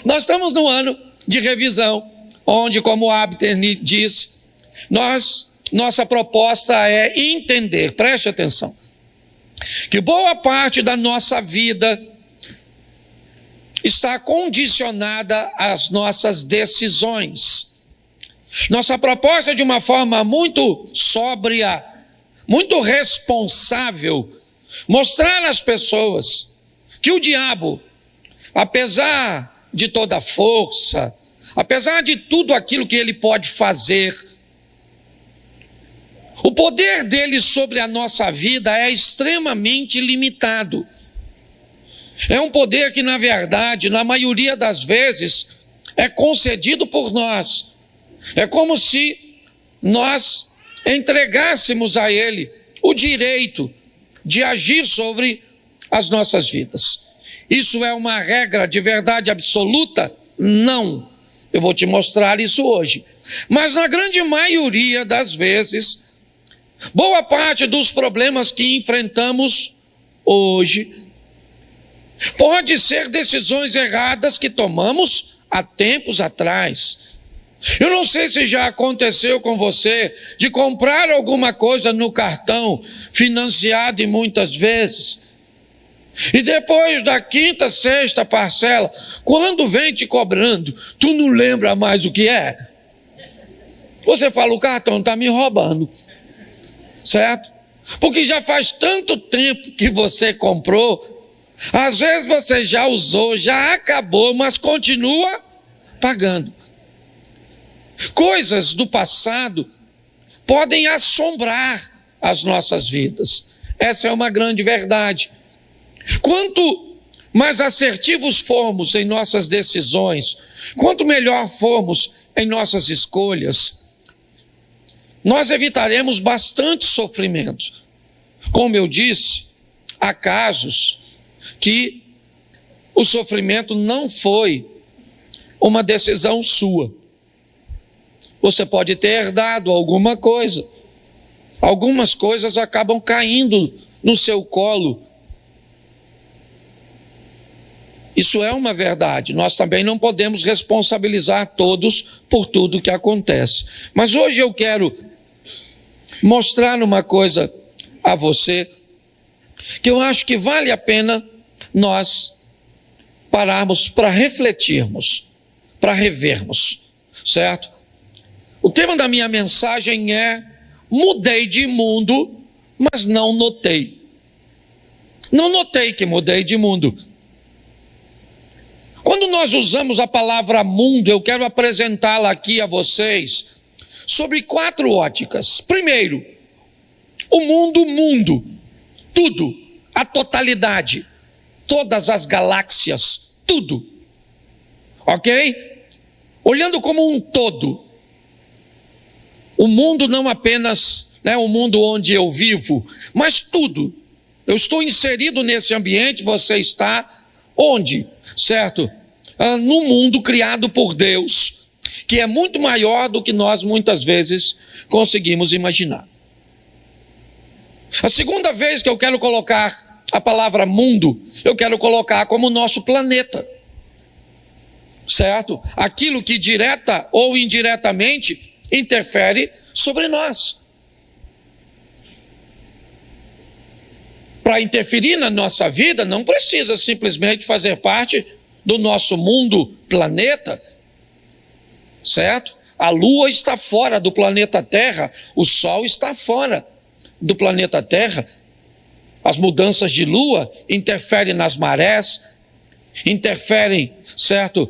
Nós estamos no ano de revisão, onde, como o Abner disse, nossa proposta é entender, preste atenção, que boa parte da nossa vida está condicionada às nossas decisões. Nossa proposta é de uma forma muito sóbria, muito responsável, mostrar às pessoas que o diabo, apesar de toda a força, apesar de tudo aquilo que ele pode fazer, o poder dele sobre a nossa vida é extremamente limitado. É um poder que, na verdade, na maioria das vezes, é concedido por nós. É como se nós entregássemos a ele o direito de agir sobre as nossas vidas. Isso é uma regra de verdade absoluta? Não. Eu vou te mostrar isso hoje. Mas na grande maioria das vezes, boa parte dos problemas que enfrentamos hoje pode ser decisões erradas que tomamos há tempos atrás. Eu não sei se já aconteceu com você de comprar alguma coisa no cartão, financiado e muitas vezes, e depois da quinta, sexta parcela, quando vem te cobrando, tu não lembra mais o que é. Você fala, o cartão está me roubando, certo? Porque já faz tanto tempo que você comprou, às vezes você já usou, já acabou, mas continua pagando. Coisas do passado podem assombrar as nossas vidas. Essa é uma grande verdade. Quanto mais assertivos formos em nossas decisões, quanto melhor formos em nossas escolhas, nós evitaremos bastante sofrimento. Como eu disse, há casos que o sofrimento não foi uma decisão sua. Você pode ter herdado alguma coisa. Algumas coisas acabam caindo no seu colo. Isso é uma verdade. Nós também não podemos responsabilizar todos por tudo que acontece. Mas hoje eu quero mostrar uma coisa a você que eu acho que vale a pena nós pararmos para refletirmos, para revermos, certo? O tema da minha mensagem é: mudei de mundo, mas não notei. Não notei que mudei de mundo. Quando nós usamos a palavra mundo, eu quero apresentá-la aqui a vocês sobre 4 óticas. Primeiro, o mundo, tudo, a totalidade, todas as galáxias, tudo, ok? Olhando como um todo, o mundo não apenas, o mundo onde eu vivo, mas tudo. Eu estou inserido nesse ambiente, você está onde? Certo? No mundo criado por Deus, que é muito maior do que nós muitas vezes conseguimos imaginar. A segunda vez que eu quero colocar a palavra mundo, eu quero colocar como nosso planeta, certo? Aquilo que direta ou indiretamente interfere sobre nós. Para interferir na nossa vida, não precisa simplesmente fazer parte do nosso mundo, planeta, certo? A Lua está fora do planeta Terra, o Sol está fora do planeta Terra. As mudanças de Lua interferem nas marés, interferem, certo,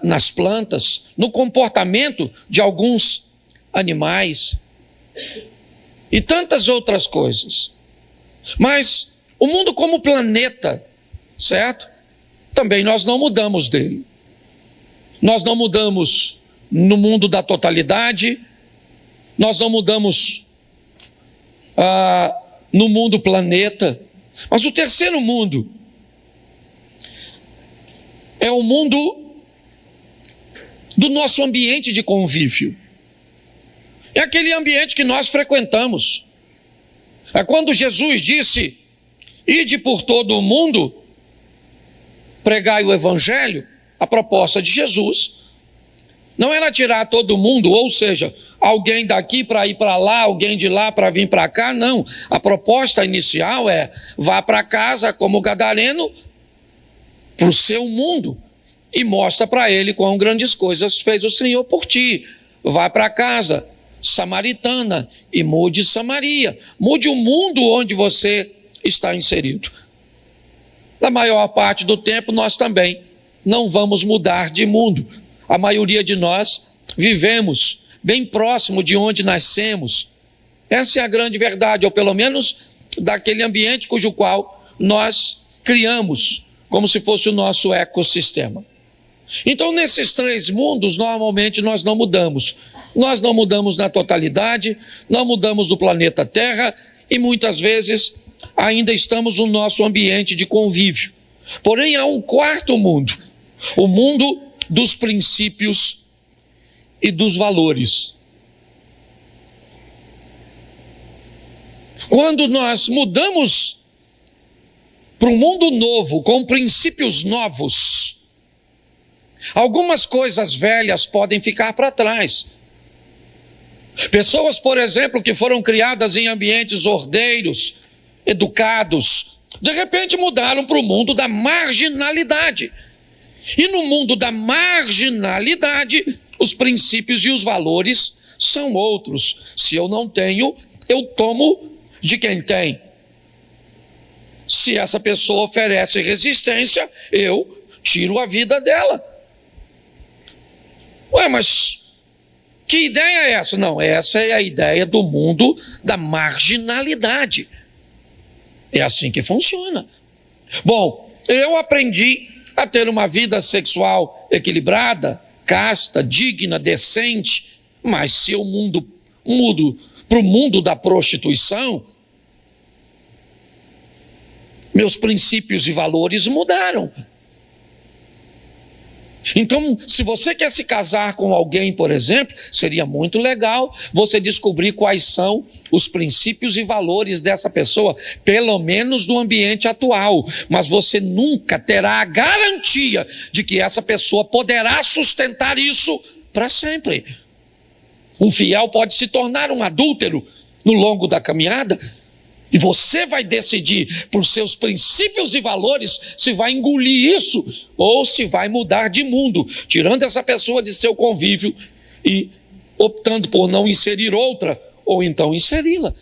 nas plantas, no comportamento de alguns animais e tantas outras coisas. Mas o mundo como planeta, certo? Também nós não mudamos dele. Nós não mudamos no mundo da totalidade, nós não mudamos no mundo planeta, mas o terceiro mundo é o mundo do nosso ambiente de convívio. É aquele ambiente que nós frequentamos. É quando Jesus disse: ide por todo o mundo, pregai o evangelho, a proposta de Jesus não era tirar todo mundo, ou seja, alguém daqui para ir para lá, alguém de lá para vir para cá, não. A proposta inicial é: vá para casa como gadareno, para o seu mundo, e mostra para ele quão grandes coisas fez o Senhor por ti. Vá para casa samaritana e mude Samaria, mude o mundo onde você está inserido. Na maior parte do tempo nós também não vamos mudar de mundo. A maioria de nós vivemos bem próximo de onde nascemos. Essa é a grande verdade, ou pelo menos daquele ambiente cujo qual nós criamos, como se fosse o nosso ecossistema. Então, nesses três mundos, normalmente nós não mudamos. Nós não mudamos na totalidade, não mudamos do planeta Terra e muitas vezes ainda estamos no nosso ambiente de convívio. Porém, há um quarto mundo, o mundo dos princípios e dos valores. Quando nós mudamos para um mundo novo, com princípios novos, algumas coisas velhas podem ficar para trás. Pessoas, por exemplo, que foram criadas em ambientes ordeiros, educados, de repente mudaram para o mundo da marginalidade. E no mundo da marginalidade, os princípios e os valores são outros. Se eu não tenho, eu tomo de quem tem. Se essa pessoa oferece resistência, eu tiro a vida dela. Ué, mas que ideia é essa? Não, essa é a ideia do mundo da marginalidade. É assim que funciona. Bom, eu aprendi a ter uma vida sexual equilibrada, casta, digna, decente, mas se eu mudo para o mundo da prostituição, meus princípios e valores mudaram. Então, se você quer se casar com alguém, por exemplo, seria muito legal você descobrir quais são os princípios e valores dessa pessoa, pelo menos no ambiente atual. Mas você nunca terá a garantia de que essa pessoa poderá sustentar isso para sempre. Um fiel pode se tornar um adúltero no longo da caminhada. E você vai decidir por seus princípios e valores se vai engolir isso ou se vai mudar de mundo, tirando essa pessoa de seu convívio e optando por não inserir outra ou então inseri-la.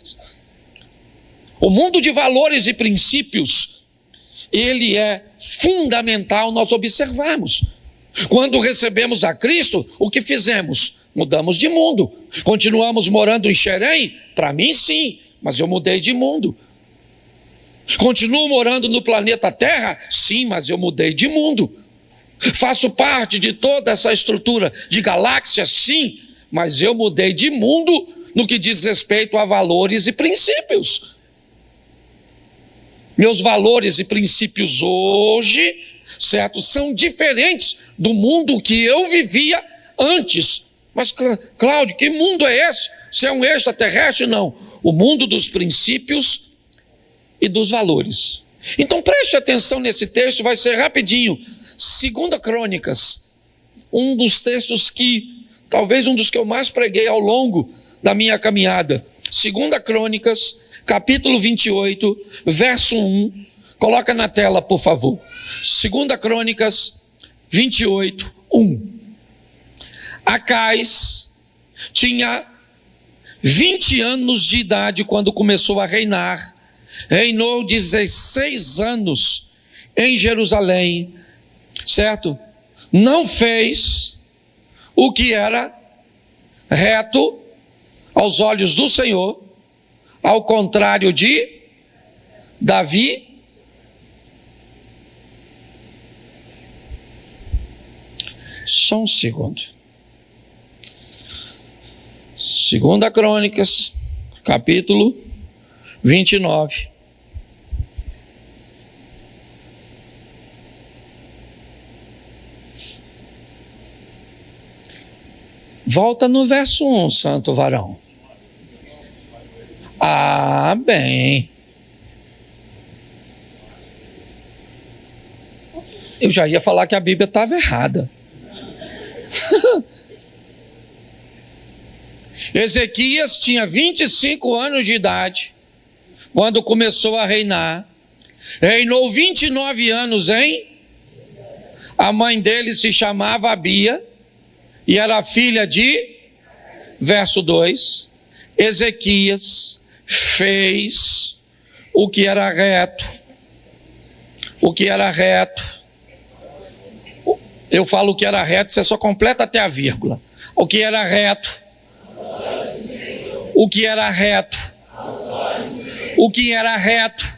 O mundo de valores e princípios, ele é fundamental nós observarmos. Quando recebemos a Cristo, o que fizemos? Mudamos de mundo. Continuamos morando em Xerém? Para mim, sim. Mas eu mudei de mundo. Continuo morando no planeta Terra? Sim, mas eu mudei de mundo. Faço parte de toda essa estrutura de galáxias? Sim, mas eu mudei de mundo no que diz respeito a valores e princípios. Meus valores e princípios hoje, certo, são diferentes do mundo que eu vivia antes. Mas, Cláudio, que mundo é esse? Você é um extraterrestre? Não. O mundo dos princípios e dos valores. Então preste atenção nesse texto, vai ser rapidinho. 2 Crônicas, um dos textos que, talvez um dos que eu mais preguei ao longo da minha caminhada. 2 Crônicas, capítulo 28, verso 1. Coloca na tela, por favor. 2 Crônicas 28, 1. Acais tinha 20 anos de idade quando começou a reinar. Reinou 16 anos em Jerusalém, certo? Não fez o que era reto aos olhos do Senhor, ao contrário de Davi. Só um segundo. 2 Crônicas, capítulo 29. Volta no verso 1, santo varão. Ah, bem. Eu já ia falar que a Bíblia estava errada. Ezequias tinha 25 anos de idade quando começou a reinar. Reinou 29 anos A mãe dele se chamava Abia e era filha de, verso 2, Ezequias fez o que era reto. O que era reto. Eu falo o que era reto, você só completa até a vírgula. O que era reto. O que era reto. O que era reto.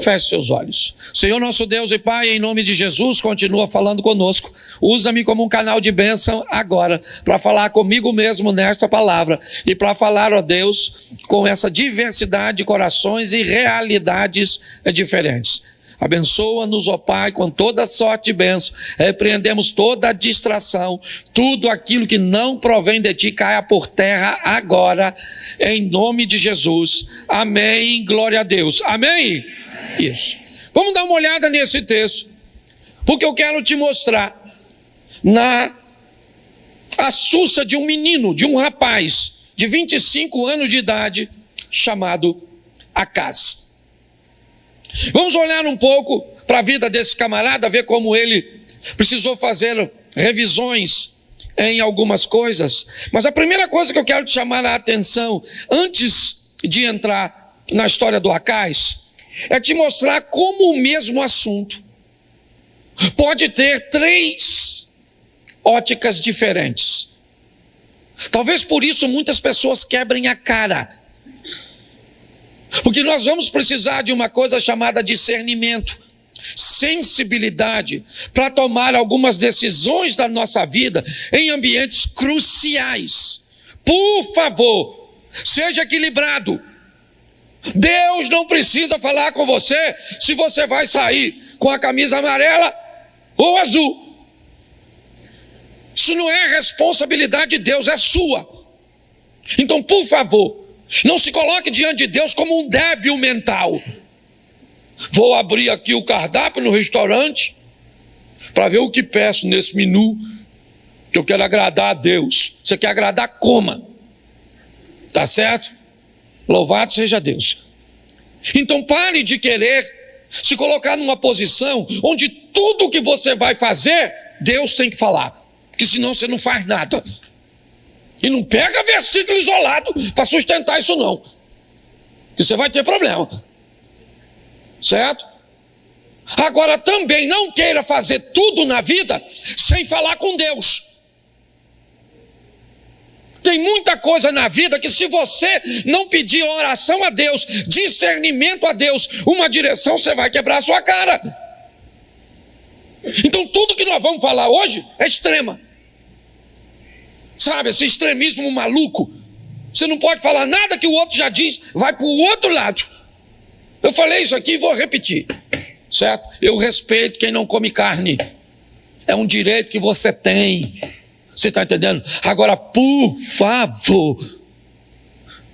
Feche seus olhos. Senhor nosso Deus e Pai, em nome de Jesus, continua falando conosco. Usa-me como um canal de bênção agora, para falar comigo mesmo nesta palavra, e para falar, ó Deus, com essa diversidade de corações e realidades diferentes. Abençoa-nos, ó Pai, com toda sorte de bênção. Repreendemos toda a distração, tudo aquilo que não provém de Ti caia por terra agora, em nome de Jesus. Amém, glória a Deus. Amém? Isso. Vamos dar uma olhada nesse texto, porque eu quero te mostrar na astúcia de um menino, de um rapaz de 25 anos de idade, chamado Acaz. Vamos olhar um pouco para a vida desse camarada, ver como ele precisou fazer revisões em algumas coisas. Mas a primeira coisa que eu quero te chamar a atenção, antes de entrar na história do Acaz, é te mostrar como o mesmo assunto pode ter 3 óticas diferentes. Talvez por isso muitas pessoas quebrem a cara. Porque nós vamos precisar de uma coisa chamada discernimento, sensibilidade, para tomar algumas decisões da nossa vida em ambientes cruciais. Por favor, seja equilibrado. Deus não precisa falar com você se você vai sair com a camisa amarela ou azul. Isso não é responsabilidade de Deus, é sua. Então, por favor, não se coloque diante de Deus como um débil mental. Vou abrir aqui o cardápio no restaurante para ver o que peço nesse menu, que eu quero agradar a Deus. Você quer agradar, coma. Tá certo? Louvado seja Deus. Então pare de querer se colocar numa posição onde tudo que você vai fazer, Deus tem que falar. Porque senão você não faz nada. E não pega versículo isolado para sustentar isso não. Que você vai ter problema. Certo? Agora também não queira fazer tudo na vida sem falar com Deus. Tem muita coisa na vida que se você não pedir oração a Deus, discernimento a Deus, uma direção, você vai quebrar a sua cara. Então tudo que nós vamos falar hoje é extrema. Sabe, esse extremismo maluco. Você não pode falar nada que o outro já diz, vai para o outro lado. Eu falei isso aqui e vou repetir, certo? Eu respeito quem não come carne. É um direito que você tem. Você está entendendo? Agora, por favor,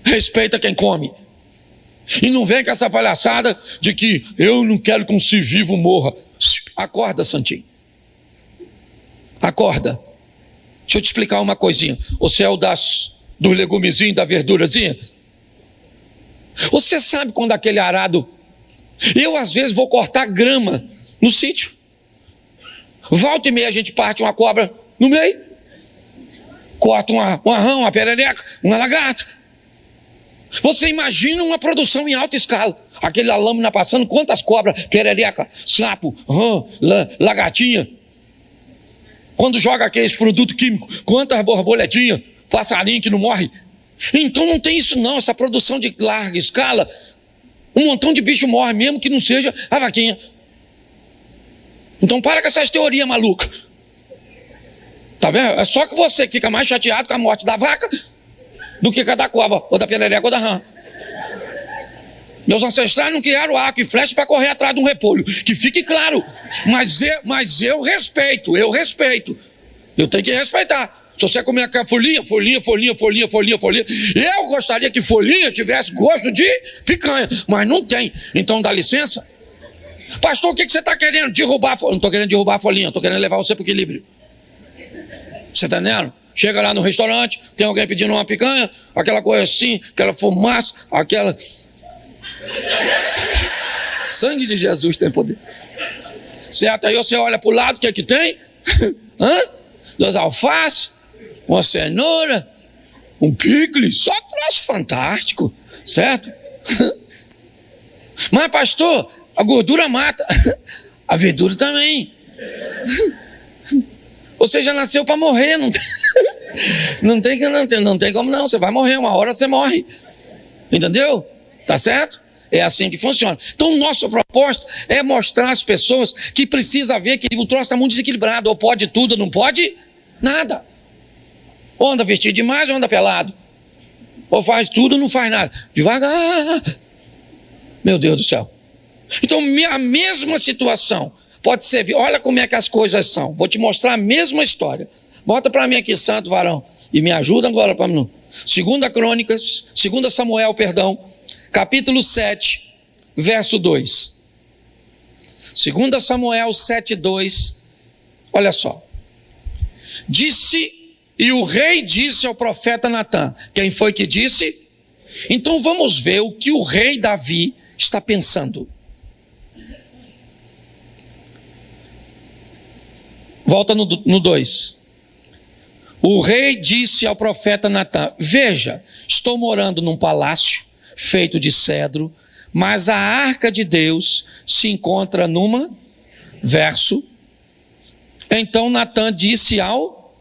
respeita quem come. E não vem com essa palhaçada de que eu não quero que um ser vivo morra. Acorda, Santinho. Acorda. Deixa eu te explicar uma coisinha. Você é o do legumezinho, da verdurazinha? Você sabe quando aquele arado... Eu, às vezes, vou cortar grama no sítio. Volta e meia a gente parte uma cobra no meio. Corta uma rã, uma perereca, uma lagarta. Você imagina uma produção em alta escala. Aquela lâmina passando, quantas cobras, perereca, sapo, rã, lagartinha. Quando joga aqueles produtos químicos, quantas borboletinhas, passarinho que não morre. Então não tem isso não, essa produção de larga escala. Um montão de bicho morre, mesmo que não seja a vaquinha. Então para com essas teorias malucas. Tá vendo? É só que você que fica mais chateado com a morte da vaca do que com a da cobra, ou da perereca, ou da rã. Meus ancestrais não criaram arco e flecha para correr atrás de um repolho. Que fique claro. Mas eu respeito. Eu tenho que respeitar. Se você comer aquela folhinha. Eu gostaria que folhinha tivesse gosto de picanha, mas não tem. Então dá licença. Pastor, o que você está querendo? Derrubar a folhinha? Não estou querendo derrubar a folhinha, estou querendo levar você para o equilíbrio. Você está entendendo? Chega lá no restaurante, tem alguém pedindo uma picanha, aquela coisa assim, aquela fumaça, aquela... Sangue de Jesus tem poder. Certo? Aí você olha para o lado, o que é que tem? Duas alfaces, uma cenoura, um picles, só troço fantástico, certo? Mas pastor, a gordura mata, a verdura também. Você já nasceu para morrer, não tem como não, você vai morrer, uma hora você morre, entendeu? Tá certo? É assim que funciona. Então, nossa proposta é mostrar às pessoas que precisa ver que o troço está muito desequilibrado, ou pode tudo, não pode nada. Ou anda vestido demais, ou anda pelado. Ou faz tudo, não faz nada. Devagar. Meu Deus do céu. Então, a mesma situação pode ser... Olha como é que as coisas são. Vou te mostrar a mesma história. Bota para mim aqui, santo varão, e me ajuda agora para mim. 2 Samuel, capítulo 7, verso 2. 2 Samuel 7, 2. Olha só. E o rei disse ao profeta Natã. Quem foi que disse? Então vamos ver o que o rei Davi está pensando. Volta no 2. O rei disse ao profeta Natã: veja, estou morando num palácio feito de cedro, mas a arca de Deus se encontra numa... Verso. Então Natã disse ao...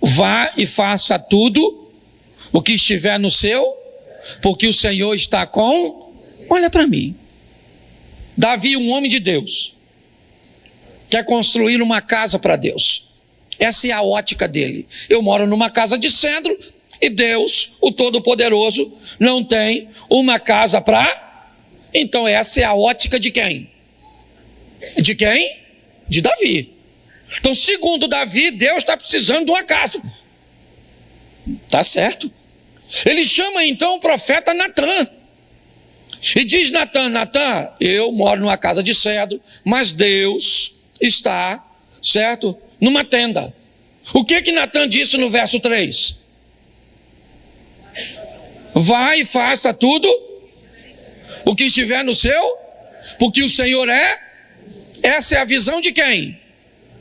vá e faça tudo o que estiver no seu, porque o Senhor está com... Olha para mim. Davi, um homem de Deus, quer construir uma casa para Deus. Essa é a ótica dele. Eu moro numa casa de cedro e Deus, o Todo-Poderoso, não tem uma casa para... Então essa é a ótica de quem? De quem? De Davi. Então, segundo Davi, Deus está precisando de uma casa. Tá certo. Ele chama então o profeta Natã. E diz Natã: Natã, eu moro numa casa de cedro, mas Deus está, certo, numa tenda. O que Natã disse no verso 3? Vai e faça tudo o que estiver no seu, porque o Senhor é... Essa é a visão de quem?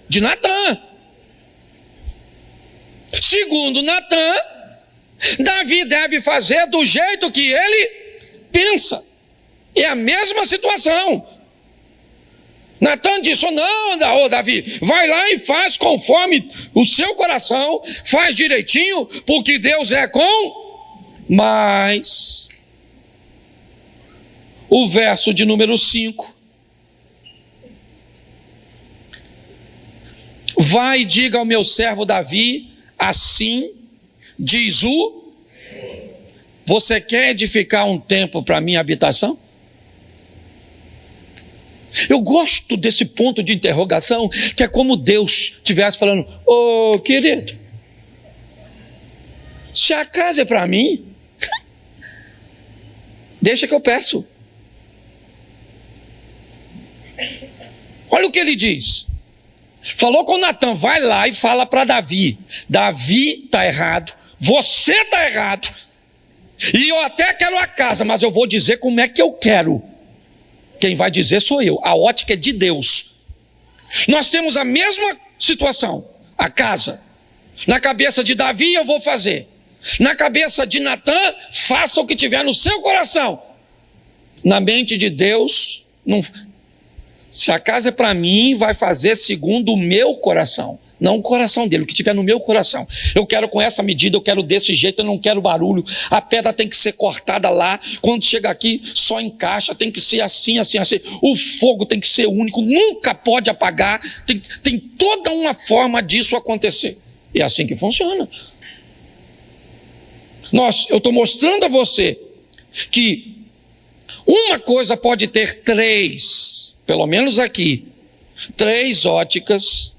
De Natã. Segundo Natã, Davi deve fazer do jeito que ele pensa. É a mesma situação. Natã disse: não, Davi, vai lá e faz conforme o seu coração, faz direitinho, porque Deus é com... Mas o verso de número 5. Vai e diga ao meu servo Davi, assim diz o... Você quer edificar um templo para minha habitação? Eu gosto desse ponto de interrogação, que é como Deus estivesse falando: ô querido, se a casa é para mim, deixa que eu peço. Olha o que ele diz. Falou com Natã: vai lá e fala para Davi. Davi está errado, você está errado, e eu até quero a casa, mas eu vou dizer como é que eu quero. Quem vai dizer sou eu. A ótica é de Deus. Nós temos a mesma situação. A casa. Na cabeça de Davi eu vou fazer. Na cabeça de Natã, faça o que tiver no seu coração. Na mente de Deus, não... Se a casa é para mim, vai fazer segundo o meu coração, não o coração dele, o que tiver no meu coração. Eu quero com essa medida, eu quero desse jeito, eu não quero barulho. A pedra tem que ser cortada lá, quando chega aqui só encaixa, tem que ser assim, assim, assim. O fogo tem que ser único, nunca pode apagar. Tem toda uma forma disso acontecer. E é assim que funciona. Eu estou mostrando a você que uma coisa pode ter três, pelo menos aqui, três óticas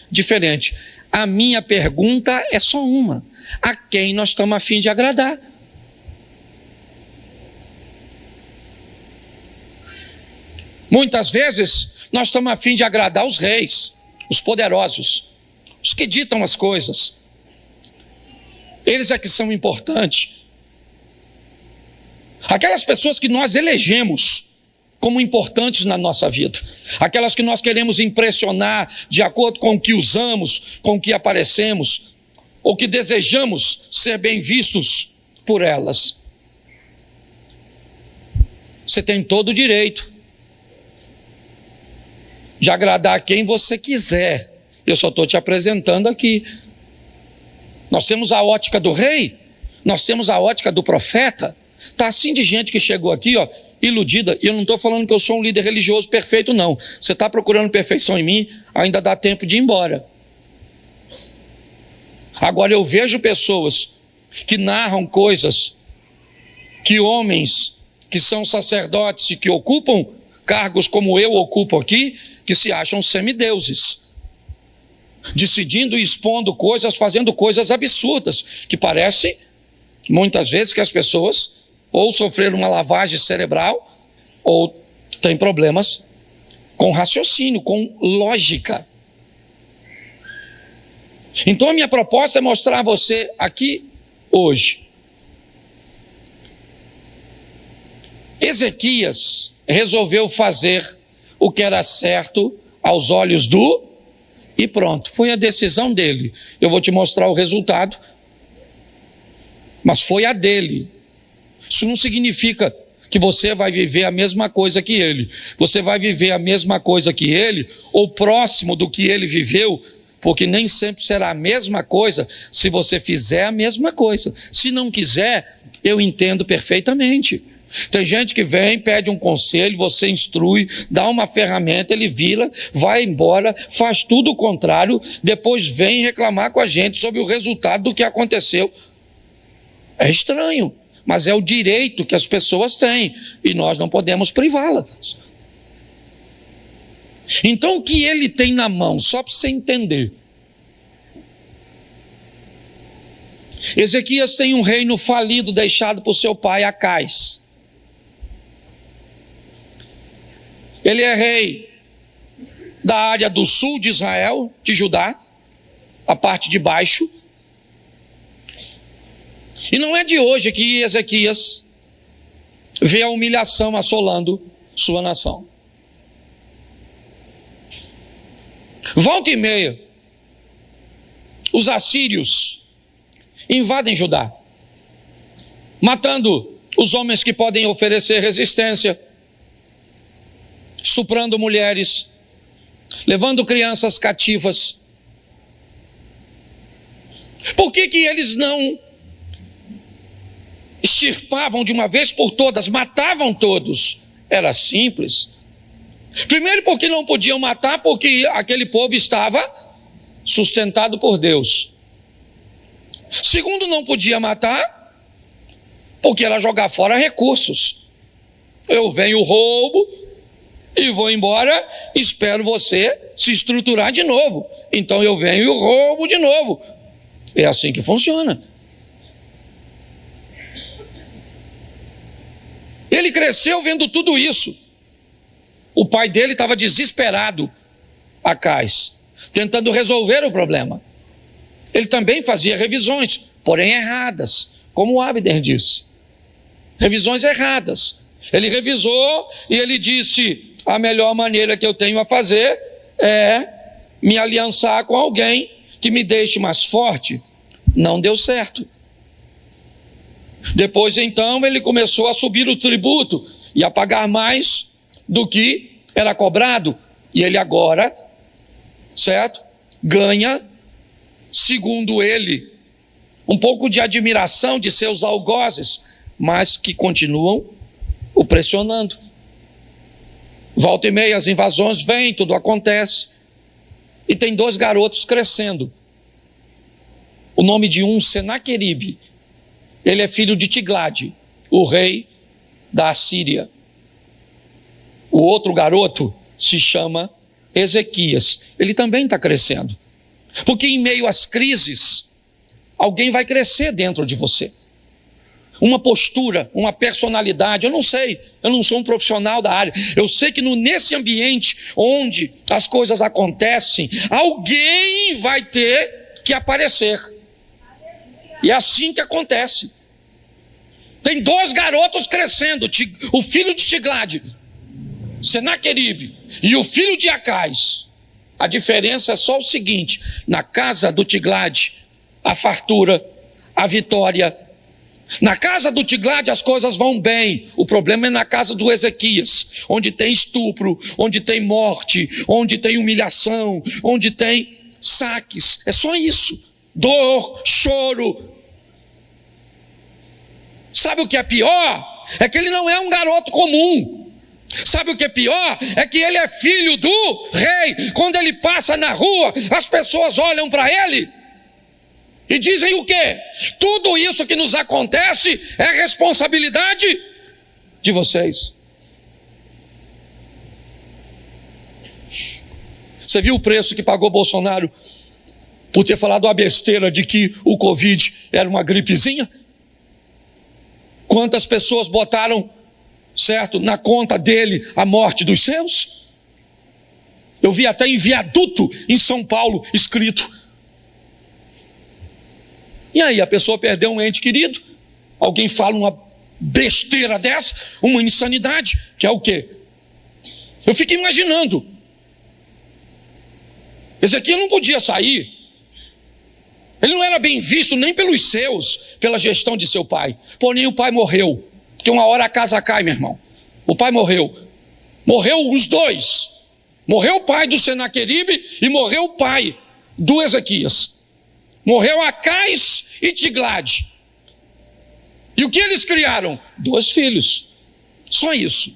diferentes. A minha pergunta é só uma: a quem nós estamos a fim de agradar? Muitas vezes nós estamos a fim de agradar os reis, os poderosos, os que ditam as coisas. Eles é que são importantes. Aquelas pessoas que nós elegemos como importantes na nossa vida, aquelas que nós queremos impressionar de acordo com o que usamos, com o que aparecemos, ou que desejamos ser bem vistos por elas. Você tem todo o direito de agradar quem você quiser. Eu só estou te apresentando aqui. Nós temos a ótica do rei, nós temos a ótica do profeta. Está assim de gente que chegou aqui, ó, iludida. E eu não estou falando que eu sou um líder religioso perfeito, não. Você está procurando perfeição em mim, ainda dá tempo de ir embora. Agora eu vejo pessoas que narram coisas que homens que são sacerdotes e que ocupam cargos como eu ocupo aqui, que se acham semideuses, decidindo e expondo coisas, fazendo coisas absurdas, que parece muitas vezes que as pessoas ou sofreram uma lavagem cerebral ou têm problemas com raciocínio, com lógica. Então a minha proposta é mostrar a você aqui hoje. Ezequias resolveu fazer o que era certo aos olhos do... E pronto, foi a decisão dele. Eu vou te mostrar o resultado, mas foi a dele. Isso não significa que você vai viver a mesma coisa que ele. Você vai viver a mesma coisa que ele, ou próximo do que ele viveu, porque nem sempre será a mesma coisa se você fizer a mesma coisa. Se não quiser, eu entendo perfeitamente. Tem gente que vem, pede um conselho, você instrui, dá uma ferramenta, ele vira, vai embora, faz tudo o contrário, depois vem reclamar com a gente sobre o resultado do que aconteceu. É estranho, mas é o direito que as pessoas têm e nós não podemos privá-las. Então o que ele tem na mão, só para você entender. Ezequias tem um reino falido deixado por seu pai Acais. Ele é rei da área do sul de Israel, de Judá, a parte de baixo. E não é de hoje que Ezequias vê a humilhação assolando sua nação. Volta e meia, os assírios invadem Judá, matando os homens que podem oferecer resistência, estuprando mulheres, levando crianças cativas. Por que eles não extirpavam de uma vez por todas, matavam todos? Era simples. Primeiro, porque não podiam matar, porque aquele povo estava sustentado por Deus. Segundo, não podia matar, porque era jogar fora recursos. Eu venho, roubo e vou embora, espero você se estruturar de novo. Então eu venho e roubo de novo. É assim que funciona. Ele cresceu vendo tudo isso. O pai dele estava desesperado, Acais, tentando resolver o problema. Ele também fazia revisões, porém erradas, como o Abner disse. Revisões erradas. Ele revisou e ele disse: a melhor maneira que eu tenho a fazer é me aliançar com alguém que me deixe mais forte. Não deu certo. Depois então ele começou a subir o tributo e a pagar mais do que era cobrado. E ele agora, certo, ganha, segundo ele, um pouco de admiração de seus algozes, mas que continuam o pressionando. Volta e meia as invasões vêm, tudo acontece. E tem 2 garotos crescendo. O nome de um, Senaqueribe. Ele é filho de Tiglade, o rei da Assíria. O outro garoto se chama Ezequias. Ele também está crescendo. Porque em meio às crises, alguém vai crescer dentro de você. uma postura, uma personalidade, eu não sei, eu não sou um profissional da área, eu sei que nesse ambiente onde as coisas acontecem, alguém vai ter que aparecer, e é assim que acontece. Tem 2 garotos crescendo, o filho de Tiglade, Senaqueribe, e o filho de Acais. A diferença é só o seguinte: na casa do Tiglade, a fartura, a vitória. Na casa do Tiglade as coisas vão bem. O problema é na casa do Ezequias, onde tem estupro, onde tem morte, onde tem humilhação, onde tem saques. É só isso. Dor, choro. Sabe o que é pior? É que ele não é um garoto comum. Sabe o que é pior? É que ele é filho do rei. Quando ele passa na rua, as pessoas olham para ele e dizem o quê? Tudo isso que nos acontece é responsabilidade de vocês. Você viu o preço que pagou Bolsonaro por ter falado a besteira de que o Covid era uma gripezinha? Quantas pessoas botaram, certo, na conta dele a morte dos seus? Eu vi até em viaduto em São Paulo escrito. E aí a pessoa perdeu um ente querido, alguém fala uma besteira dessa, uma insanidade, que é o quê? Eu fico imaginando, Ezequias não podia sair, ele não era bem visto nem pelos seus, pela gestão de seu pai, porém o pai morreu, porque uma hora a casa cai, meu irmão. O pai morreu os 2, morreu o pai do Senaqueribe e morreu o pai do Ezequias. Morreu Acais e Tiglade. E o que eles criaram? 2 filhos. Só isso.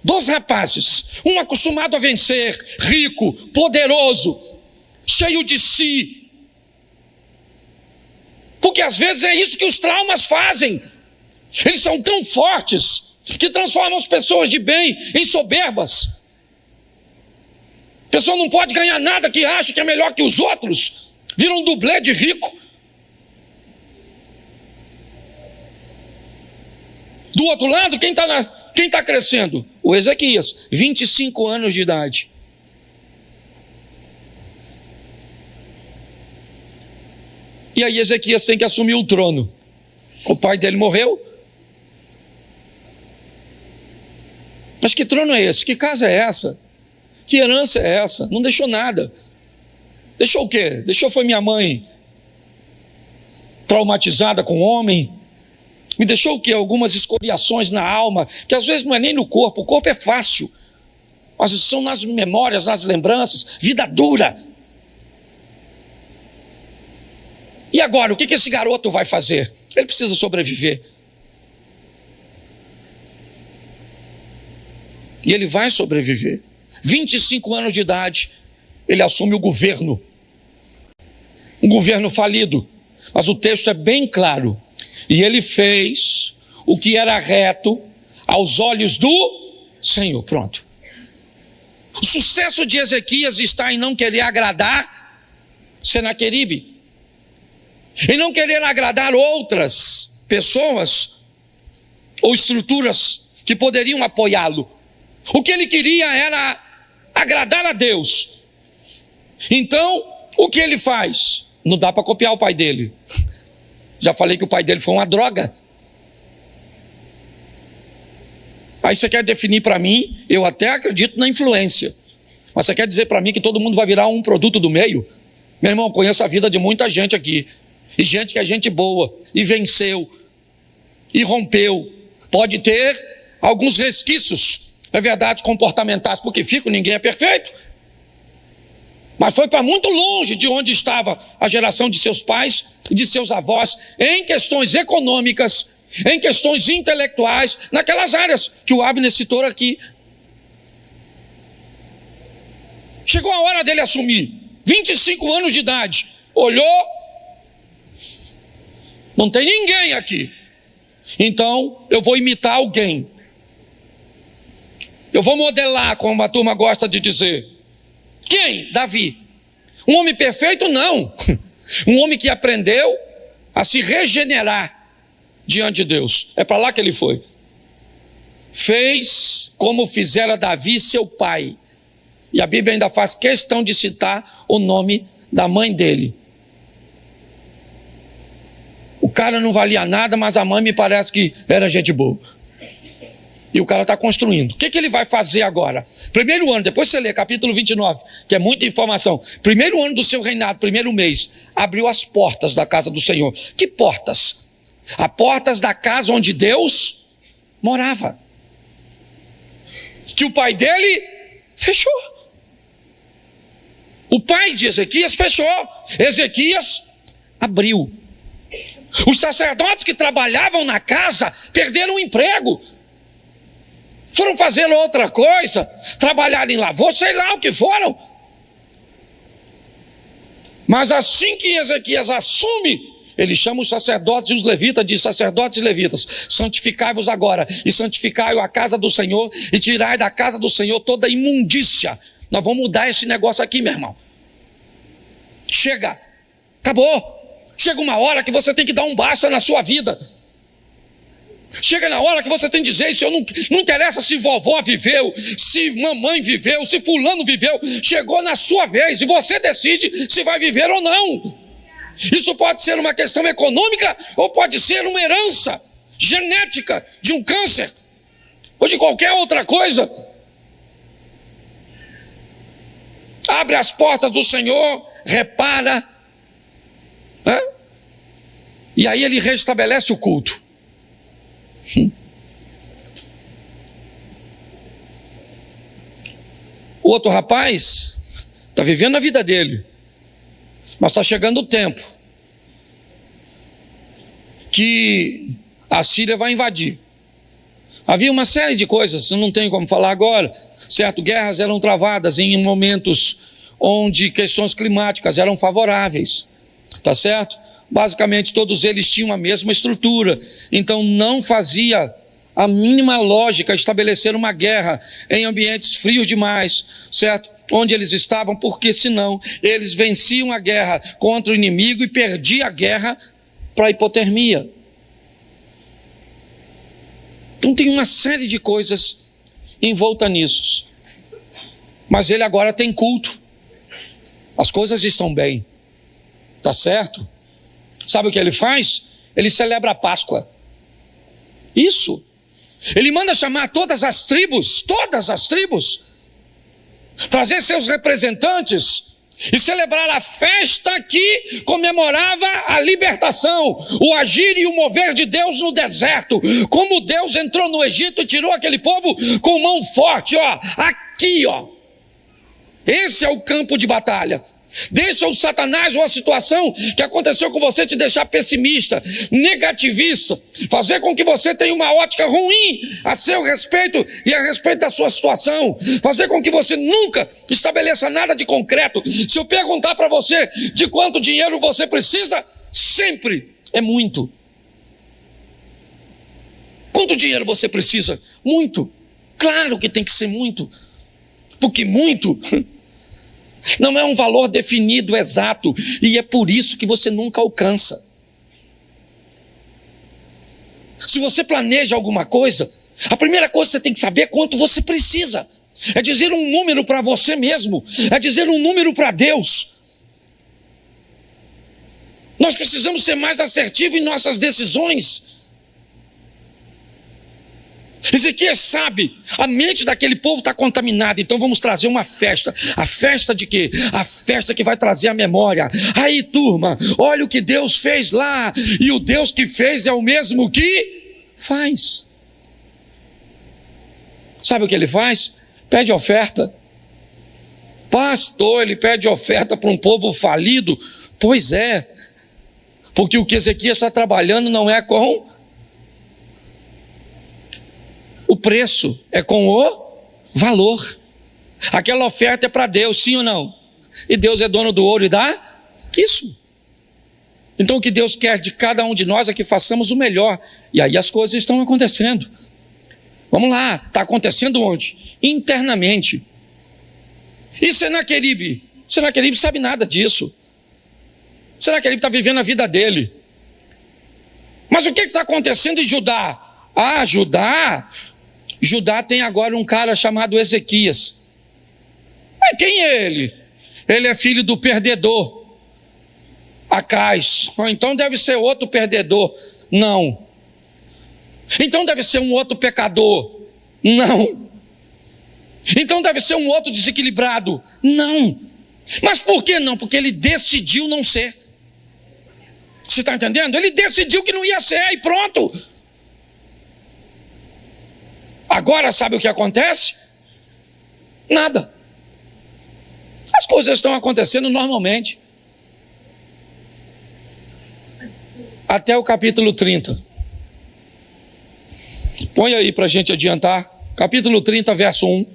2 rapazes. Um acostumado a vencer, rico, poderoso, cheio de si. Porque às vezes é isso que os traumas fazem. Eles são tão fortes que transformam as pessoas de bem em soberbas. A pessoa não pode ganhar nada que acha que é melhor que os outros. Vira um dublê de rico. Do outro lado, quem está crescendo? O Ezequias, 25 anos de idade. E aí Ezequias tem que assumir o trono. O pai dele morreu. Mas que trono é esse? Que casa é essa? Que herança é essa? Não deixou nada. Deixou o quê? Deixou foi minha mãe traumatizada com o homem. Me deixou o quê? Algumas escoriações na alma, que às vezes não é nem no corpo. O corpo é fácil, mas são nas memórias, nas lembranças. Vida dura. E agora, o que esse garoto vai fazer? Ele precisa sobreviver. E ele vai sobreviver. 25 anos de idade, ele assume o governo. Um governo falido. Mas o texto é bem claro. E ele fez o que era reto aos olhos do Senhor. Pronto. O sucesso de Ezequias está em não querer agradar Senaqueribe. Em não querer agradar outras pessoas ou estruturas que poderiam apoiá-lo. O que ele queria era agradar a Deus. Então, o que ele faz? Não dá para copiar o pai dele. Já falei que o pai dele foi uma droga. Aí você quer definir para mim, eu até acredito na influência, mas você quer dizer para mim que todo mundo vai virar um produto do meio? Meu irmão, conheço a vida de muita gente aqui, e gente que é gente boa, e venceu, e rompeu. Pode ter alguns resquícios, é verdade, comportamentais, porque ninguém é perfeito. Mas foi para muito longe de onde estava a geração de seus pais e de seus avós, em questões econômicas, em questões intelectuais, naquelas áreas que o Abner citou aqui. Chegou a hora dele assumir, 25 anos de idade, olhou, não tem ninguém aqui, então eu vou imitar alguém, eu vou modelar, como a turma gosta de dizer. Quem? Davi. Um homem perfeito? Não. Um homem que aprendeu a se regenerar. diante de Deus. É para lá que ele foi. Fez como fizera Davi, seu pai. E a Bíblia ainda faz questão de citar o nome da mãe dele. O cara não valia nada, mas a mãe me parece que era gente boa. E o cara está construindo. O que ele vai fazer agora? Primeiro ano, depois você lê capítulo 29, que é muita informação. Primeiro ano do seu reinado, primeiro mês, abriu as portas da casa do Senhor. Que portas? As portas da casa onde Deus morava. Que o pai dele fechou. O pai de Ezequias fechou. Ezequias abriu. Os sacerdotes que trabalhavam na casa perderam o emprego. Foram fazer outra coisa, trabalhar em lavoura, sei lá o que foram. Mas assim que Ezequias assume, ele chama os sacerdotes e os levitas, diz: sacerdotes e levitas, santificai-vos agora, e santificai a casa do Senhor, e tirai da casa do Senhor toda a imundícia. Nós vamos mudar esse negócio aqui, meu irmão. Chega, acabou. Chega uma hora que você tem que dar um basta na sua vida. Chega na hora que você tem que dizer isso. Não interessa se vovó viveu, se mamãe viveu, se fulano viveu. Chegou na sua vez e você decide se vai viver ou não. Isso pode ser uma questão econômica ou pode ser uma herança genética de um câncer ou de qualquer outra coisa. Abre as portas do Senhor, repara, né? E aí ele restabelece o culto. O outro rapaz está vivendo a vida dele, mas está chegando o tempo que a Síria vai invadir. Havia uma série de coisas, eu não tenho como falar agora, certo? Guerras eram travadas em momentos onde questões climáticas eram favoráveis, tá certo? Basicamente todos eles tinham a mesma estrutura, então não fazia a mínima lógica estabelecer uma guerra em ambientes frios demais, certo? Onde eles estavam, porque senão eles venciam a guerra contra o inimigo e perdiam a guerra para a hipotermia. Então tem uma série de coisas envolta nisso, mas ele agora tem culto, as coisas estão bem, tá certo? Sabe o que ele faz? Ele celebra a Páscoa. Isso. Ele manda chamar todas as tribos, trazer seus representantes e celebrar a festa que comemorava a libertação, o agir e o mover de Deus no deserto. Como Deus entrou no Egito e tirou aquele povo com mão forte, ó, aqui, ó. Esse é o campo de batalha. Deixa o Satanás ou a situação que aconteceu com você te deixar pessimista, negativista, fazer com que você tenha uma ótica ruim a seu respeito e a respeito da sua situação, fazer com que você nunca estabeleça nada de concreto. Se eu perguntar para você de quanto dinheiro você precisa, sempre é muito. Quanto dinheiro você precisa? Muito. Claro que tem que ser muito, porque muito não é um valor definido exato, e é por isso que você nunca alcança. Se você planeja alguma coisa, a primeira coisa que você tem que saber é quanto você precisa. É dizer um número para você mesmo, é dizer um número para Deus. Nós precisamos ser mais assertivos em nossas decisões. Ezequias sabe, a mente daquele povo está contaminada, então vamos trazer uma festa. A festa de quê? A festa que vai trazer a memória. Aí, turma, olha o que Deus fez lá, e o Deus que fez é o mesmo que faz. Sabe o que ele faz? Pede oferta. Pastor, ele pede oferta para um povo falido? Pois é, porque o que Ezequias está trabalhando não é com o preço, é com o valor. Aquela oferta é para Deus, sim ou não? E Deus é dono do ouro e dá isso. Então o que Deus quer de cada um de nós é que façamos o melhor. E aí as coisas estão acontecendo. Vamos lá, está acontecendo onde? Internamente. E Senaqueribe? Senaqueribe sabe nada disso. Senaqueribe está vivendo a vida dele. Mas o que está acontecendo em Judá? Judá tem agora um cara chamado Ezequias. Mas quem é ele? Ele é filho do perdedor, Acais. Então deve ser outro perdedor. Não. Então deve ser um outro pecador. Não. Então deve ser um outro desequilibrado. Não. Mas por que não? Porque ele decidiu não ser. Você está entendendo? Ele decidiu que não ia ser e pronto. Agora sabe o que acontece? Nada. As coisas estão acontecendo normalmente. Até o capítulo 30. Põe aí para a gente adiantar. Capítulo 30, verso 1.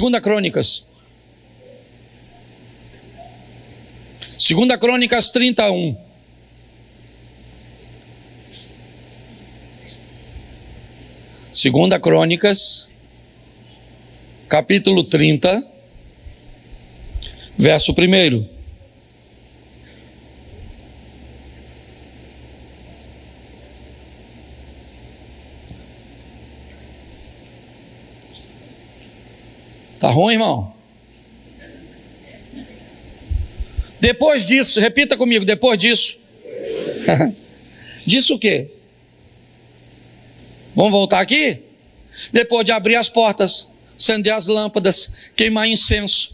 2 Crônicas. 2 Crônicas 31. Segunda Crônicas, capítulo 30, verso 1. Tá ruim, irmão? Depois disso, repita comigo, depois disso. Disso o quê? Vamos voltar aqui? Depois de abrir as portas, acender as lâmpadas, queimar incenso,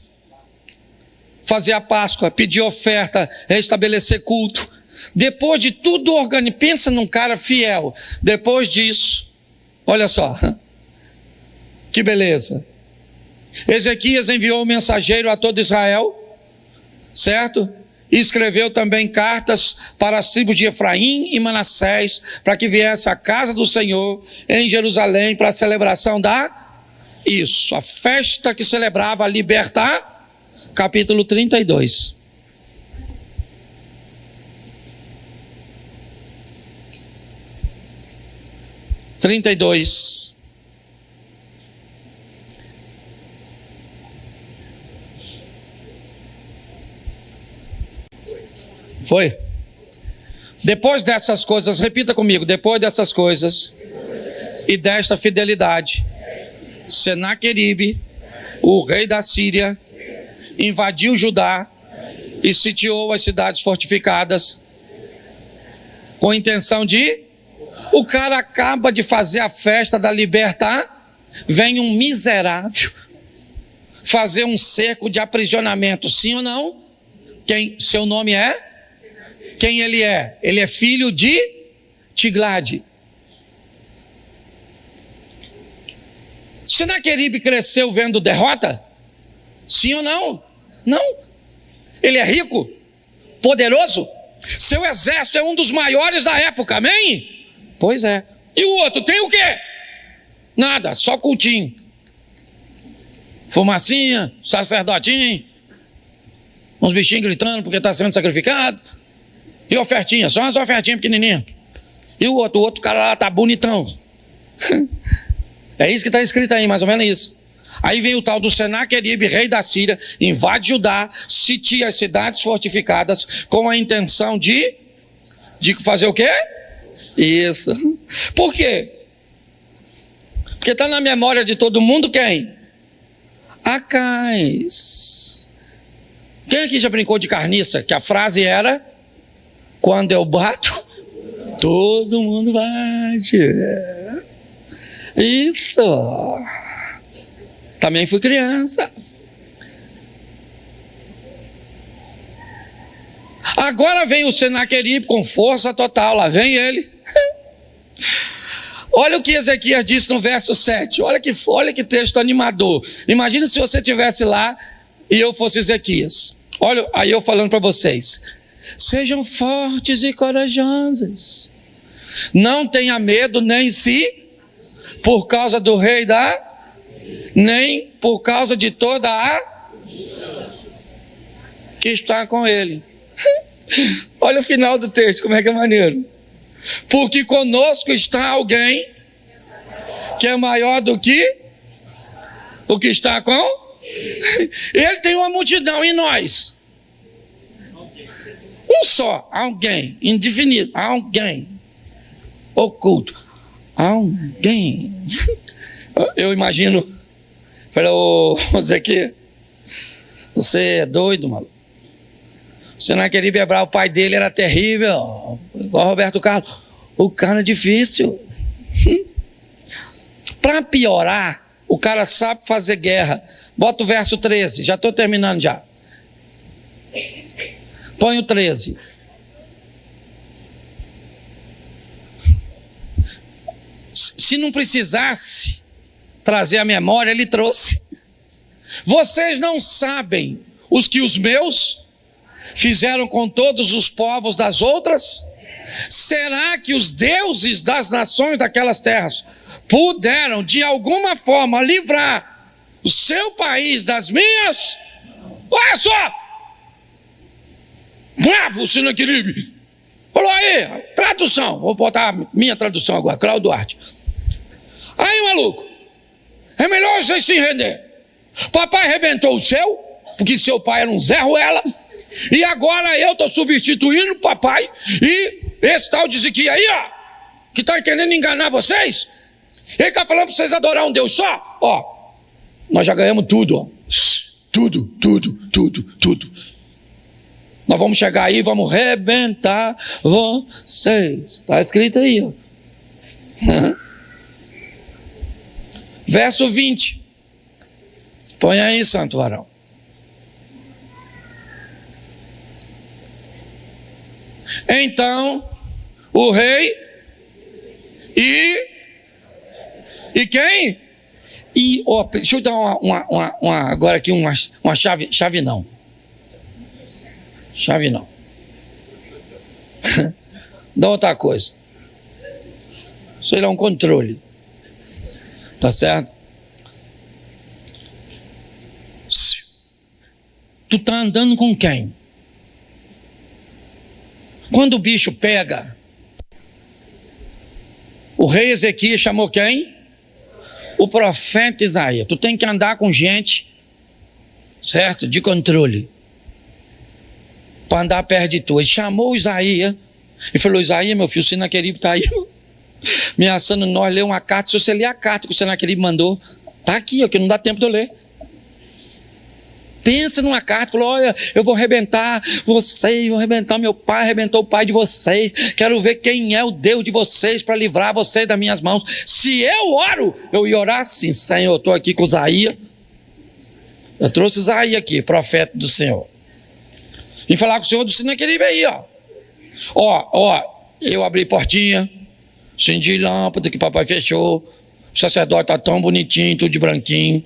fazer a Páscoa, pedir oferta, restabelecer culto. Depois de tudo organizado, pensa num cara fiel. Depois disso, olha só, que beleza. Ezequias enviou um mensageiro a todo Israel, certo? E escreveu também cartas para as tribos de Efraim e Manassés, para que viesse à casa do Senhor em Jerusalém para a celebração a festa que celebrava a libertar, capítulo 32. Foi? Depois dessas coisas, repita comigo, depois dessas coisas e desta fidelidade, Senaqueribe, o rei da Síria, invadiu Judá e sitiou as cidades fortificadas com a intenção de... O cara acaba de fazer a festa da libertar, vem um miserável fazer um cerco de aprisionamento, sim ou não? Seu nome é? Quem ele é? Ele é filho de Tiglade. Senaqueribe cresceu vendo derrota? Sim ou não? Não. Ele é rico, poderoso. Seu exército é um dos maiores da época, amém? Pois é. E o outro tem o quê? Nada, só cultinho. Fumacinha, sacerdotinho, uns bichinhos gritando porque está sendo sacrificado. E ofertinha, só umas ofertinhas pequenininhas. E o outro cara lá tá bonitão. É isso que está escrito aí, mais ou menos isso. Aí vem o tal do Senaqueribe, rei da Síria, invade Judá, sitia as cidades fortificadas com a intenção de fazer o quê? Isso. Por quê? Porque está na memória de todo mundo quem? Acais. Quem aqui já brincou de carniça? Que a frase era: quando eu bato, todo mundo bate. Isso. Também fui criança. Agora vem o Senaqueribe com força total. Lá vem ele. Olha o que Ezequias disse no verso 7. Olha que texto animador. Imagina se você estivesse lá e eu fosse Ezequias. Olha aí eu falando para vocês: sejam fortes e corajosos, não tenha medo nem por causa do rei nem por causa de toda a que está com ele. Olha o final do texto, como é que é maneiro. Porque conosco está alguém que é maior do que o que está com ele. Tem uma multidão e nós um só, alguém indefinido, alguém. oculto. Alguém. Eu imagino. Falei, ô Zequinha, você é doido, maluco. Você não queria bebrar, o pai dele era terrível, igual Roberto Carlos. O cara é difícil. Para piorar, o cara sabe fazer guerra. Bota o verso 13, já estou terminando já. Põe o 13. Se não precisasse trazer a memória, ele trouxe. Vocês não sabem os que os meus fizeram com todos os povos das outras? Será que os deuses das nações daquelas terras puderam de alguma forma livrar o seu país das minhas? Olha só! Bravo, Sinaqueribe! Falou aí, tradução, vou botar minha tradução agora, Cláudio Duarte. Aí, maluco, é melhor vocês se render. Papai arrebentou o seu, porque seu pai era um Zé Ruela, e agora eu estou substituindo o papai, e esse tal de Ezequiel aí, ó, que está querendo enganar vocês, ele está falando para vocês adorar um Deus só, ó, nós já ganhamos tudo, ó, tudo. Nós vamos chegar aí, vamos arrebentar vocês. Está escrito aí, ó. Verso 20. Põe aí, santo varão. Então, o rei e quem? E, ó, deixa eu dar uma agora aqui uma chave não. Chave não. Dá outra coisa. Isso aí é um controle. Tá certo? Tu tá andando com quem? Quando o bicho pega, o rei Ezequias chamou quem? O profeta Isaías. Tu tem que andar com gente, certo? De controle. Para andar perto de tu. Ele chamou Isaías e falou: Isaías, meu filho, o Sinaqueribe está aí ameaçando nós ler uma carta. Se você ler a carta que o Sinaqueribe mandou, está aqui, ó, que não dá tempo de eu ler. Pensa numa carta, falou: olha, eu vou arrebentar vocês, vou arrebentar meu pai, arrebentou o pai de vocês, quero ver quem é o Deus de vocês para livrar vocês das minhas mãos. Se eu oro, eu ia orar assim: Senhor, eu estou aqui com Isaías, eu trouxe Isaías aqui, profeta do Senhor. Vim falar com o senhor do Sinaqueribe aí, ó. Ó, eu abri portinha, acendi lâmpada que papai fechou. O sacerdote tá tão bonitinho, tudo de branquinho.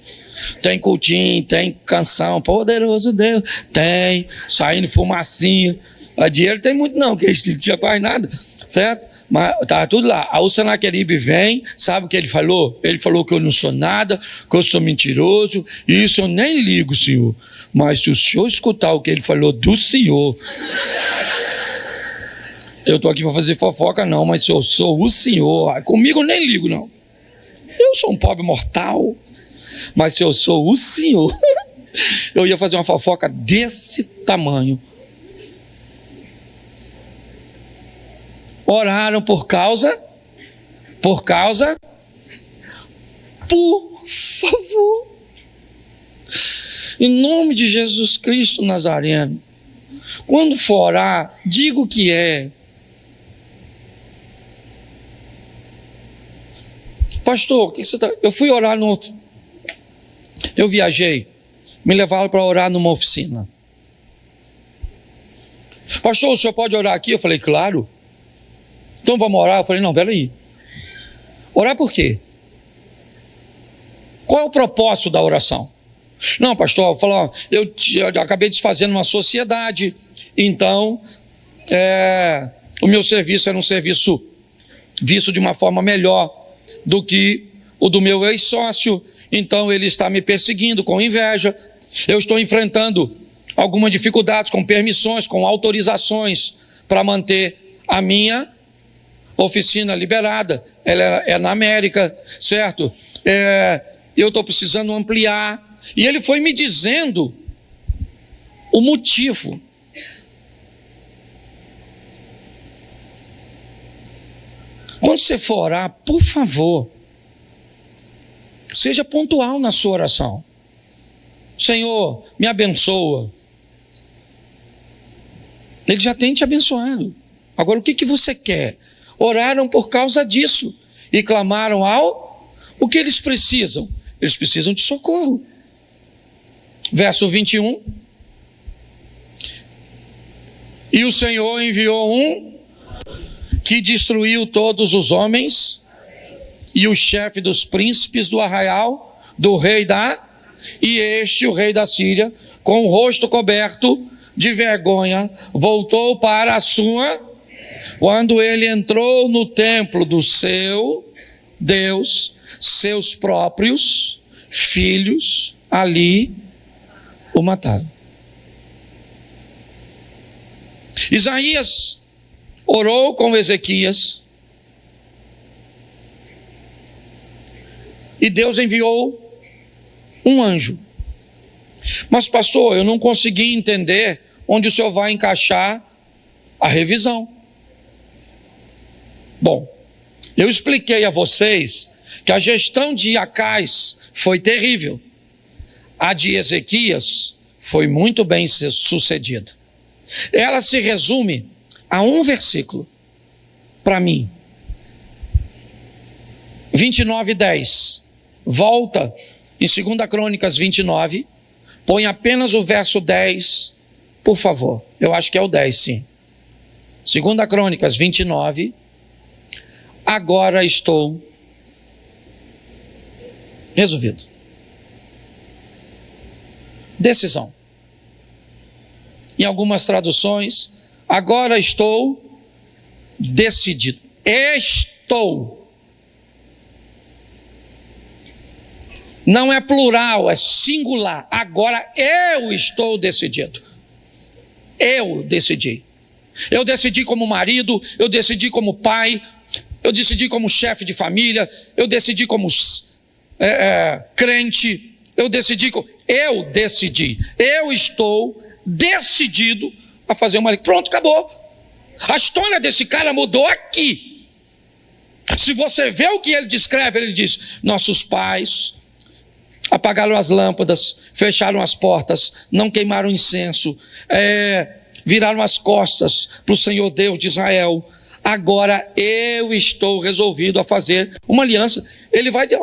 Tem cultinho, tem canção, poderoso Deus. Tem, saindo fumacinha. A dinheiro tem muito não, que eles não tinham quase nada, certo? Mas tá tudo lá. Aí o Sinaqueribe vem, sabe o que ele falou? Ele falou que eu não sou nada, que eu sou mentiroso. E isso eu nem ligo, senhor. Mas se o senhor escutar o que ele falou do senhor, eu estou aqui para fazer fofoca não, mas se eu sou o senhor, comigo eu nem ligo não. Eu sou um pobre mortal, mas se eu sou o senhor, eu ia fazer uma fofoca desse tamanho. Oraram por favor, em nome de Jesus Cristo Nazareno, quando for orar, diga o que é. Pastor, o que você tá... Eu fui orar eu viajei, me levaram para orar numa oficina. Pastor, o senhor pode orar aqui? Eu falei, claro. Então vamos orar? Eu falei, não, peraí. Orar por quê? Qual é o propósito da oração? Não, pastor, eu acabei desfazendo uma sociedade, então o meu serviço era um serviço visto de uma forma melhor do que o do meu ex-sócio, então ele está me perseguindo com inveja, eu estou enfrentando algumas dificuldades com permissões, com autorizações para manter a minha oficina liberada, ela é na América, certo? Eu estou precisando ampliar. E ele foi me dizendo o motivo. Quando você for orar, por favor, seja pontual na sua oração. Senhor, me abençoa. Ele já tem te abençoado. Agora, o que você quer? Oraram por causa disso e clamaram o que eles precisam? Eles precisam de socorro. Verso 21. E o Senhor enviou um que destruiu todos os homens e o chefe dos príncipes do arraial do rei o rei da Síria, com o rosto coberto de vergonha, voltou para a sua. Quando ele entrou no templo do seu Deus, seus próprios filhos ali o mataram. Isaías orou com Ezequias e Deus enviou um anjo. Mas pastor, eu não consegui entender onde o senhor vai encaixar a revisão. Bom, eu expliquei a vocês que a gestão de Acais foi terrível. A de Ezequias foi muito bem sucedida. Ela se resume a um versículo, para mim. 29:10. Volta em 2 Crônicas 29, põe apenas o verso 10, por favor. Eu acho que é o 10, sim. 2 Crônicas 29. Agora estou resolvido. Decisão. Em algumas traduções, agora estou decidido. Estou. Não é plural, é singular. Agora eu estou decidido. Eu decidi. Eu decidi como marido, eu decidi como pai, eu decidi como chefe de família, eu decidi como crente, eu decidi. Eu estou decidido a fazer uma. Pronto, acabou. A história desse cara mudou aqui. Se você vê o que ele descreve, ele diz: nossos pais apagaram as lâmpadas, fecharam as portas, não queimaram incenso, viraram as costas para o Senhor Deus de Israel. Agora eu estou resolvido a fazer uma aliança. Ele vai dizer,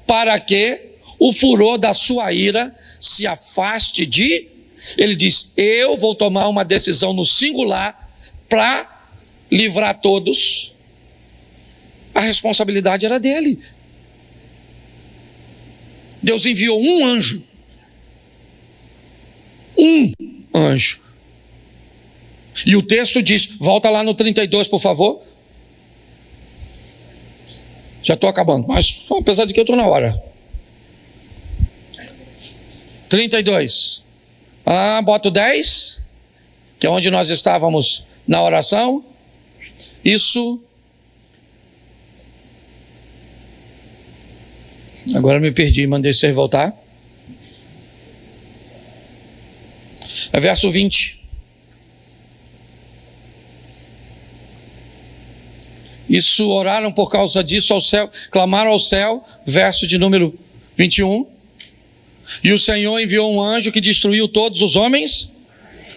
para que o furor da sua ira se afaste de... Ele diz, eu vou tomar uma decisão no singular para livrar todos. A responsabilidade era dele. Deus enviou um anjo. Um anjo. E o texto diz, volta lá no 32, por favor. Já estou acabando, mas apesar de que eu estou na hora. 32. Bota o 10, que é onde nós estávamos na oração. Isso. Agora me perdi, mandei você voltar. É verso 20. Isso, oraram por causa disso ao céu, clamaram ao céu, verso de número 21. E o Senhor enviou um anjo que destruiu todos os homens.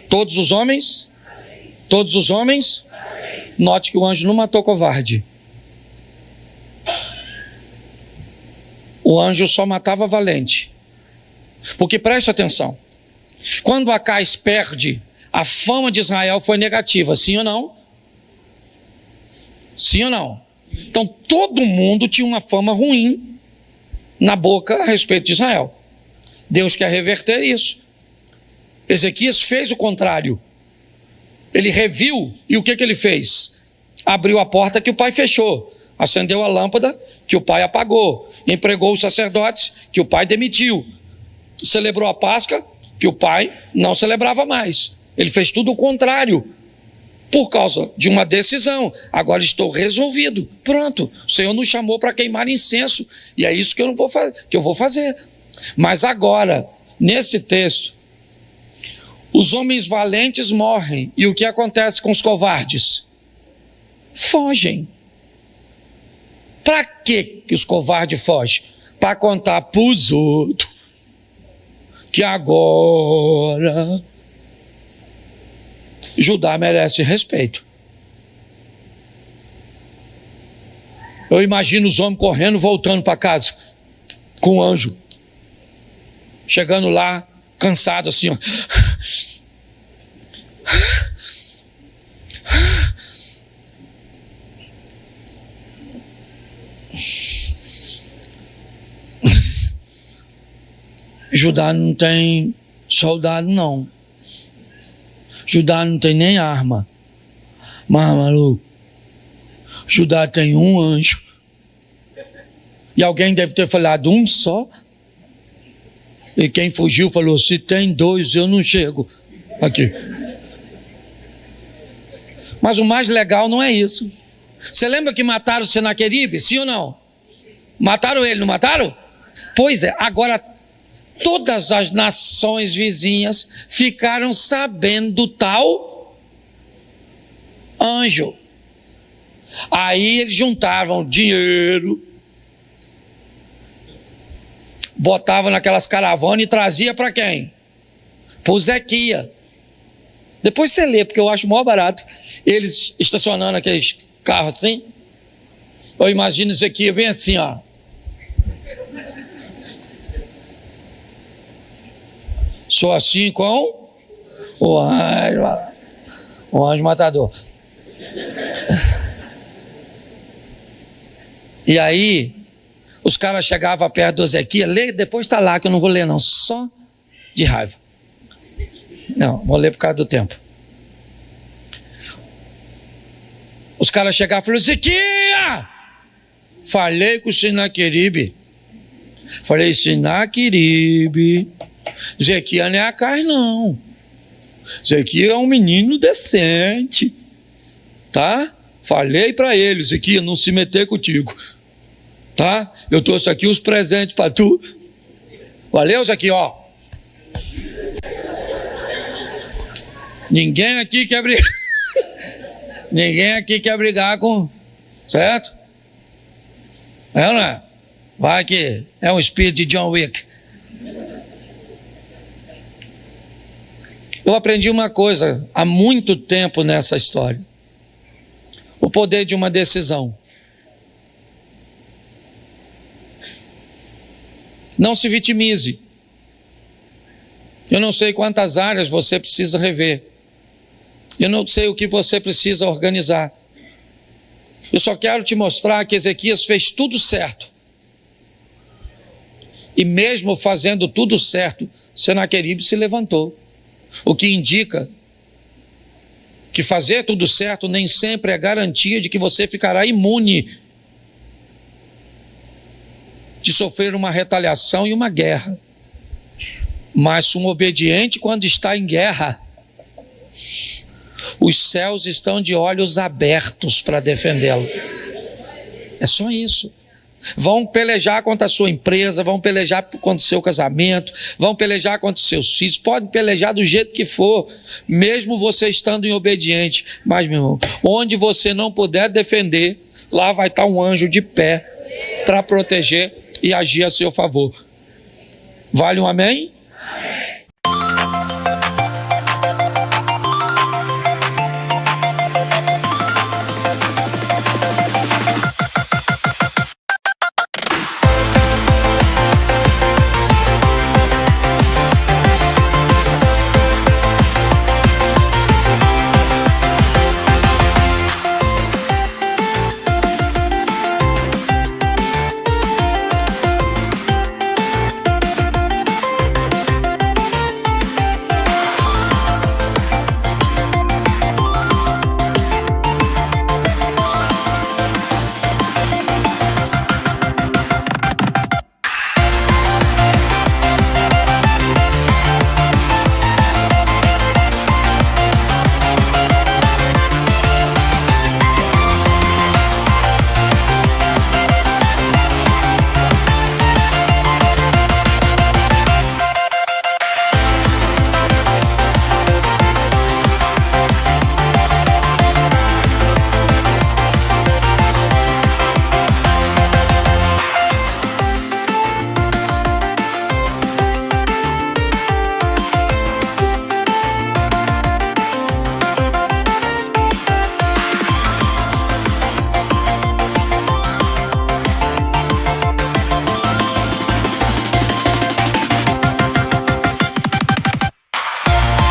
Todos os homens. Todos os homens. Note que o anjo não matou covarde. O anjo só matava valente. Porque preste atenção. Quando Acais perde, a fama de Israel foi negativa, sim ou não? Sim ou não? Então todo mundo tinha uma fama ruim na boca a respeito de Israel. Deus quer reverter isso. Ezequias fez o contrário. Ele reviu, e o que ele fez? Abriu a porta que o pai fechou, acendeu a lâmpada que o pai apagou, empregou os sacerdotes que o pai demitiu, celebrou a Páscoa que o pai não celebrava mais. Ele fez tudo o contrário, por causa de uma decisão. Agora estou resolvido, pronto, o Senhor nos chamou para queimar incenso, e é isso que eu vou fazer. Mas agora, nesse texto, os homens valentes morrem, e o que acontece com os covardes? Fogem. Para que os covardes fogem? Para contar para os outros que agora Judá merece respeito. Eu imagino os homens correndo, voltando para casa, com o anjo. Chegando lá, cansado assim, ó. Judá não tem soldado, não. Judá não tem nem arma. Mas, maluco, Judá tem um anjo. E alguém deve ter falado um só. E quem fugiu falou, se tem dois, eu não chego aqui. Mas o mais legal não é isso. Você lembra que mataram Senaqueribe? Sim ou não? Mataram ele, não mataram? Pois é, agora todas as nações vizinhas ficaram sabendo do tal anjo. Aí eles juntavam dinheiro, botavam naquelas caravanas e trazia para quem? Para o Zequia. Depois você lê, porque eu acho mó barato. Eles estacionando aqueles carros assim. Eu imagino isso aqui bem assim, ó. Sou assim com o anjo matador. E aí, os caras chegavam perto do Ezequiel, lê, depois está lá, que eu não vou ler não, só de raiva. Não, vou ler por causa do tempo. Os caras chegavam e falaram, Ezequiel! Falei com o Senaqueribe. Falei, Senaqueribe, Ezequiel não é a carne não. Ezequiel é um menino decente. Tá? Falei para ele, Ezequiel, não se meter contigo. Tá? Eu trouxe aqui os presentes para tu. Valeu, Ezequiel, ó. Ninguém aqui quer brigar. Ninguém aqui quer brigar com... Certo? É ou não é? Vai que é um espírito de John Wick. Eu aprendi uma coisa há muito tempo nessa história. O poder de uma decisão. Não se vitimize. Eu não sei quantas áreas você precisa rever. Eu não sei o que você precisa organizar. Eu só quero te mostrar que Ezequias fez tudo certo. E mesmo fazendo tudo certo, Senaqueribe se levantou. O que indica que fazer tudo certo nem sempre é garantia de que você ficará imune de sofrer uma retaliação e uma guerra. Mas um obediente, quando está em guerra, os céus estão de olhos abertos para defendê-lo. É só isso. Vão pelejar contra a sua empresa, vão pelejar contra o seu casamento, vão pelejar contra os seus filhos, podem pelejar do jeito que for, mesmo você estando em obediente. Mas, meu irmão, onde você não puder defender, lá vai estar um anjo de pé para proteger e agir a seu favor. Vale um amém? Amém.